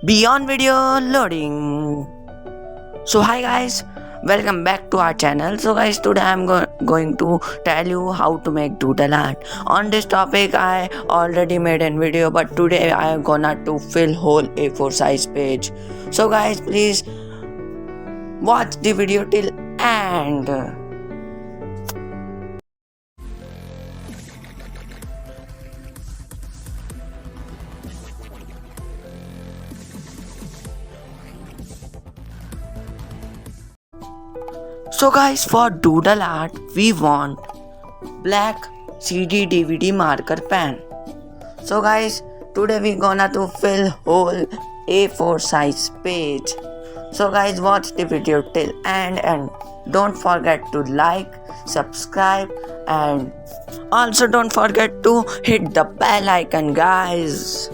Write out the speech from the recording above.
Beyond video loading. So hi guys, welcome back to our channel. So guys, today I'm going to tell you how to make doodle art. On this topic I already made a video, but today I am gonna to fill whole A4 size page. So guys, please watch the video till end. So guys, for doodle art we want black CD DVD marker pen. So guys, today we gonna to fill whole A4 size page. So guys, watch the video till end and don't forget to like, subscribe, and also don't forget to hit the bell icon guys.